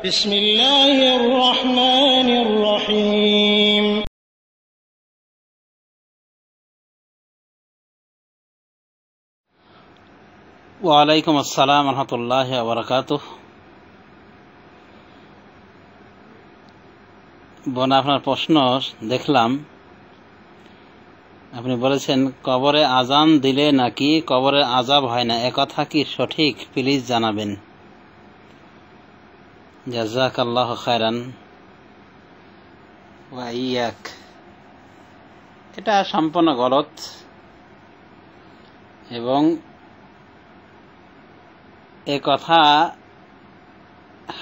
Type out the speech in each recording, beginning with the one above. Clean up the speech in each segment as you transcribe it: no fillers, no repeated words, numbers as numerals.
بسم الله الرحمن الرحيم ওয়ালাইকুম আসসালাম রহমতুল্লাহি ওয়া বারাকাতুহু। বোন, আপনার প্রশ্ন দেখলাম, আপনি বলেছেন কবরে আজান দিলে নাকি কবরে আযাব হয় না, একথা কি সঠিক? প্লিজ জানাবেন। জাযাকাল্লাহু খায়রান ওয়া ইয়াক। এটা সম্পূর্ণ গলত এবং এ কথা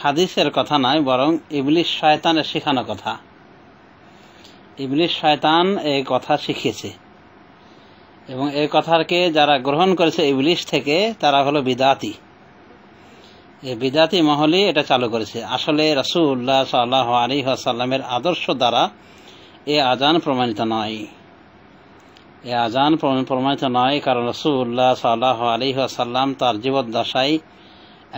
হাদিসের কথা নয়, বরং ইবলিস শয়তানের শেখানো কথা। ইবলিস শয়তান এই কথা শিখিয়েছে এবং এই কথাকে যারা গ্রহণ করেছে ইবলিস থেকে, তারা হলো বিদাতি। এই বিদাতি মহলই এটা চালু করেছে। আসলে রাসূলুল্লাহ সাল্লাল্লাহু আলাইহি ওয়াসাল্লামের আদর্শ দ্বারা এই আযান প্রমাণিত নয়। এই আযান প্রমাণিত নয়, কারণ রাসূলুল্লাহ সাল্লাল্লাহু আলাইহি ওয়াসাল্লাম তার জীবদ্দশায়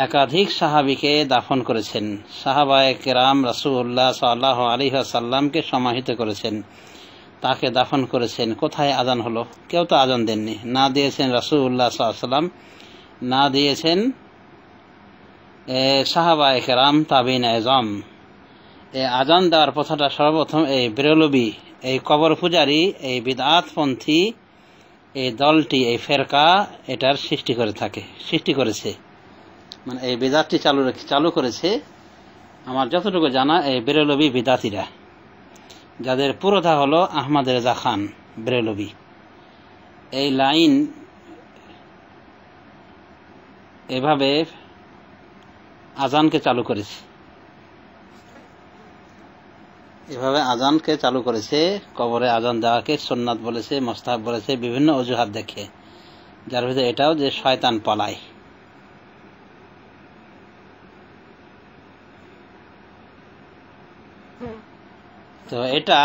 একাধিক সাহাবীকে দাফন করেছেন। সাহাবায়ে কেরাম রাসূলুল্লাহ সাল্লাল্লাহু আলাইহি ওয়াসাল্লামকে সমাহিত করেছেন, তাকে দাফন করেছেন। কোথায় আযান হলো? কেউ তো আযান দেননি। না দিয়েছেন রাসূলুল্লাহ সাল্লাল্লাহু আলাইহি ওয়াসাল্লাম, না দিয়েছেন সাহাবায়ে কেরাম, তাবিঈন আযম। এই আযান দেওয়ার প্রথাটা সর্বপ্রথম এই বেরলভী, এই কবর পূজারী, এই বিদআতপন্থী এই দলটি, এই ফেরকা এটার সৃষ্টি করেছে। মানে এই বিদআতটি চালু করেছে আমার যতটুকু জানা এই বেরলভী বিদআতীরা, যাদের পুরোধা হলো আহমদ রেজা খান বেরলভী। এই লাইন এভাবে আযানকে চালু করেছে, কবরে আযান দেওয়াকে সুন্নাত বলেছে, মুস্তাহাব বলেছে, বিভিন্ন অজুহাত দেখে, যার ভিতরে এটাও যে শয়তান পালায়। তো এটা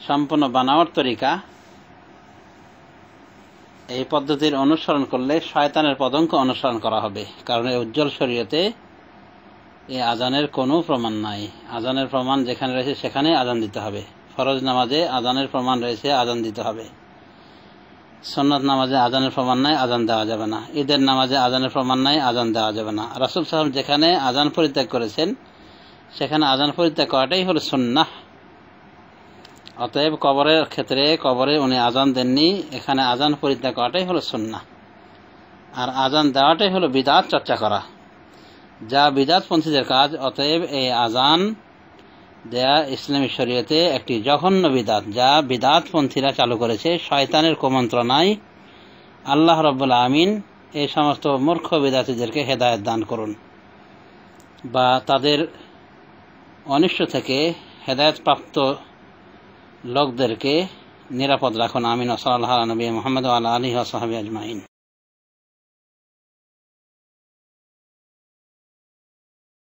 সম্পূর্ণ বানাওয়ার তরিকা। এই পদ্ধতির অনুসরণ করলে শয়তানের পদঙ্ক অনুসরণ করা হবে, কারণ এই উজ্জ্বল শরীয়তে এই আযানের কোনো প্রমাণ নাই। আযানের প্রমাণ যেখানে রয়েছে সেখানে আযান দিতে হবে। ফরজ নামাজে আযানের প্রমাণ রয়েছে, আযান দিতে হবে। সুন্নাত নামাজে আযানের প্রমাণ নাই, আযান দেওয়া যাবে না। ঈদের নামাজে আযানের প্রমাণ নাই, আযান দেওয়া যাবে না। রাসূল সাল্লাল্লাহু আলাইহি ওয়াসাল্লাম যেখানে আযান পরিত্যাগ করেছেন সেখানে আযান পরিত্যাগ করাটাই হলো সুন্নাহ। অতএব কবরের ক্ষেত্রে, কবরে উনি আযান দেননি, এখানে আযান পরিত্যাগ করাটাই হলো সুন্নাহ। আর আযান দেওয়াটাই হলো বিদআত চর্চা করা, যা বিদআতপন্থীদের কাজ। অতএব এই আযান দেয়া ইসলামী শরীয়তে একটি জঘন্য বিদআত, যা বিদআতপন্থীরা চালু করেছে শয়তানের কুমন্ত্রণায়। আল্লাহ রাব্বুল আমিন এই সমস্ত মূর্খ বিদআতীদেরকে হেদায়েত দান করুন, বা তাদের অনিষ্ট থেকে হেদায়েতপ্রাপ্ত লোকদেরকে নিরাপদ রাখুন। আমিন। সাল্লাল্লাহু আলা নবী মুহাম্মদ ওয়া আলা আলিহি ওয়া সাহবিহি আজমাইন।